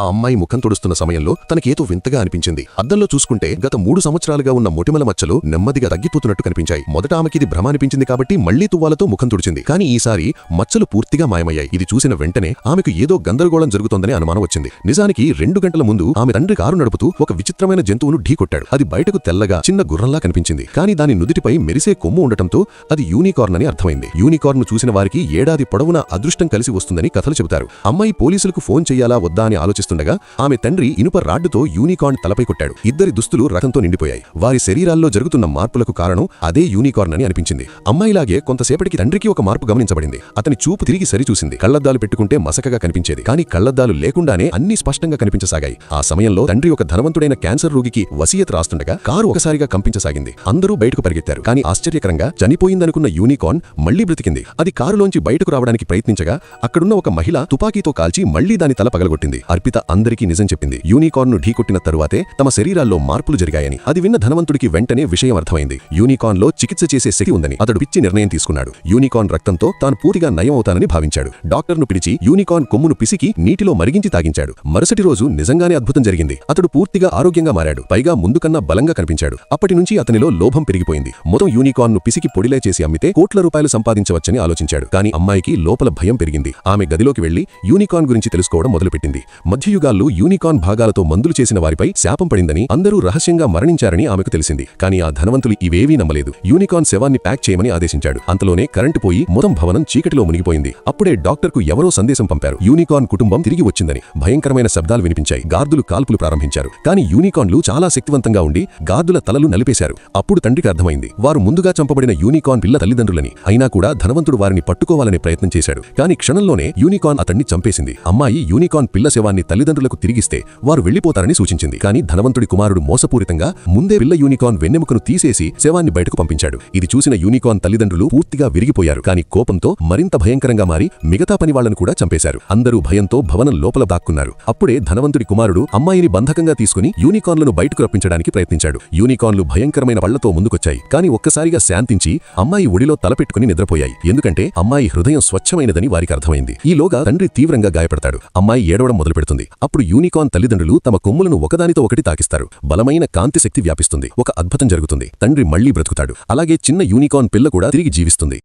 ఆ అమ్మాయి ముఖం తుడుస్తున్న సమయంలో తనకేదో వింతగా అనిపించింది. అద్దంలో చూసుకుంటే గత 3 సంవత్సరాలుగా ఉన్న మొటిమల మచ్చలు నెమ్మదిగా తగ్గిపోతున్నట్టు కనిపించాయి. మొదట ఆమెకిది భ్రమ అనిపించింది కాబట్టి మళ్లీ తువ్వాలతో ముఖం తుడిచింది. కానీ ఈసారి మచ్చలు పూర్తిగా మాయమయ్యాయి. ఇది చూసిన వెంటనే ఆమెకు ఏదో గందరగోళం జరుగుతోందని అనుమానం వచ్చింది. నిజానికి 2 గంటల ముందు ఆమె తండ్రి కారు నడుపుతూ ఒక విచిత్రమైన జంతువును ఢీకొట్టాడు. అది బయటకు తెల్లగా చిన్న గుర్రంలా కనిపించింది. కానీ దాని నుదిటిపై మెరిసే కొమ్ము ఉండటంతో అది యూనికార్న్ అని అర్థమైంది. యూనికార్న్ చూసిన వారికి ఏడాది పొడవునా అదృష్టం కలిసి వస్తుందని కథలు చెబుతారు. అమ్మాయి పోలీసులకు ఫోన్ చెయ్యాలా వద్దా అని ఆలోచిస్తుండగా ఆమె తండ్రి ఇనుప రాడ్డుతో యూనికార్న్ తలపై కొట్టాడు. ఇద్దరి దుస్తులు రక్తంతో నిండిపోయాయి. వారి శరీరాల్లో జరుగుతున్న మార్పులకు కారణం అదే యూనికార్న్ అని అనిపించింది. అమ్మాయిలాగే కొంతసేపటికి తండ్రికి ఒక మార్పు గమనించబడింది. అతని చూపు తిరిగి సరిచూసింది. కళ్లద్దాలు పెట్టుకుంటే మసకగా కనిపించేది. కానీ కళ్లద్దాలు లేకుండానే అన్ని స్పష్టంగా కనిపించసాగాయి. ఆ సమయంలో తండ్రి ఒక ధనవంతుడైన క్యాన్సర్ రోగికి వసీయత్ రాస్తుండగా కారు ఒకసారిగా కంపించసాగింది. అందరూ బయటకు పరిగెత్తారు. కానీ ఆశ్చర్యకరంగా చనిపోయిందనుకున్న యూనికార్న్ మళ్లీ బ్రతికింది. అది కారులోంచి బయటకు రావడానికి ప్రయత్నించగా అక్కడున్న ఒక మహిళ తుపాకీతో కాల్చి మళ్లీ దాని తల పగలగొట్టింది. అర్పిత అందరికీ నిజం చెప్పింది. యూనికార్న్ ను ఢీకొట్టిన తరువాతే తమ శరీరాల్లో మార్పులు జరిగాయని. అది విన్న ధనవంతుడికి వెంటనే విషయం అర్థమైంది. యూనికార్న్ లో చికిత్స చేసే శక్తి ఉందని అతడు పిచ్చి నిర్ణయం తీసుకున్నాడు. యూనికార్న్ రక్తంతో తాను పూర్తిగా నయం అవుతానని భావించాడు. డాక్టర్ను పిలిచి యూనికార్న్ కొమ్మును పిసికి నీటిలో మరిగించి తాగించాడు. మరుసటి రోజు నిజంగానే అద్భుతం జరిగింది. అతడు పూర్తిగా ఆరోగ్యంగా మారాడు. పైగా ముందుకన్నా బలంగా కనిపించాడు. అప్పటి నుంచి అతనిలో లోభం పెరిగిపోయింది. మొత్తం యూనికార్న్ ను పిసికి పొడిలే చేసి అమ్మితే కోట్ల రూపాయలు సంపాదించవచ్చని ఆలోచించాడు. కానీ అమ్మాయికి లోపల భయం పెరిగింది. ఆమె గదిలోకి వెళ్లి యూనికార్న్ గురించి తెలుసుకోవడం మొదలుపెట్టింది. మధ్యయుగాల్లో యూనికార్న్ భాగాలతో మందులు చేసిన వారిపై శాపం పడిందని, అందరూ రహస్యంగా మరణించారని ఆమెకు తెలిసింది. కానీ ఆ ధనవంతులు ఇవేవీ నమ్మలేదు. యూనికార్న్ శవాన్ని ప్యాక్ చేయమని ఆదేశించాడు. అంతలోనే కరెంటు పోయి మొత్తం భవనం చీకటిలో మునిగిపోయింది. అప్పుడే డాక్టర్కు ఎవరో సందేశం పంపారు. యూనికార్న్ కుటుంబం తిరిగి వచ్చిందని. భయంకరమైన శబ్దాలు వినిపించాయి. గార్దులు కాల్పులు ప్రారంభించారు. కానీ యూనికార్న్లు చాలా శక్తివంతంగా ఉండి గార్దుల తలలు నలిపేశారు. అప్పుడు తండ్రికి అర్థమైంది, వారు ముందుగా చంపబడిన యూనికార్న్ పిల్ల తల్లిదండ్రులని. అయినా కూడా ధనవంతుడు వారిని పట్టుకోవాలనే ప్రయత్నం చేశాడు. కానీ క్షణంలోనే యూనికార్న్ అతన్ని చంపేసింది. అమ్మాయి యూనికార్న్ పిల్ల శవాన్ని తల్లిదండ్రులకు తిరిగిస్తే వారు వెళ్లిపోతారని సూచించింది. కానీ ధనవంతుడి కుమారుడు మోసపూరితంగా ముందే పిల్ల యూనికార్న్ వెన్నెముకను తీసేసి శవాన్ని బయటకు పంపించాడు. ఇది చూసిన యూనికార్న్ తల్లిదండ్రులు పూర్తిగా విరిగిపోయారు. కానీ కోపంతో మరింత భయంకరంగా మారి మిగతా పనివాళ్లను కూడా చంపేశారు. అందరూ భయంతో భవనం లోపల దాక్కున్నారు. అప్పుడే ధనవంతుడి కుమారుడు అమ్మాయిని బంధకంగా తీసుకుని యూనికార్న్లను బయటకు రప్పించడానికి ప్రయత్నించాడు. యూనికార్న్లు భయంకరమైన పళ్లతో ముందుకొచ్చాయి. కానీ ఒక్కసారిగా శాంతించి అమ్మాయి ఒడిలో తలపెట్టుకుని నిద్రపోయాయి. ఎందుకంటే అమ్మాయి హృదయం స్వచ్ఛమైనదని వారికి అర్థమైంది. ఈలోగా తండ్రి తీవ్రంగా గాయపడతాడు. అమ్మాయి ఏడవడం మొదలుపెడుతుంది. అప్పుడు యూనికార్న్ తల్లిదండ్రులు తమ కొమ్ములను ఒకదానితో ఒకటి తాకిస్తారు. బలమైన కాంతి శక్తి వ్యాపిస్తుంది. ఒక అద్భుతం జరుగుతుంది. తండ్రి మళ్లీ బ్రతుకుతాడు. అలాగే చిన్న యూనికార్న్ పిల్ల కూడా తిరిగి జీవిస్తుంది.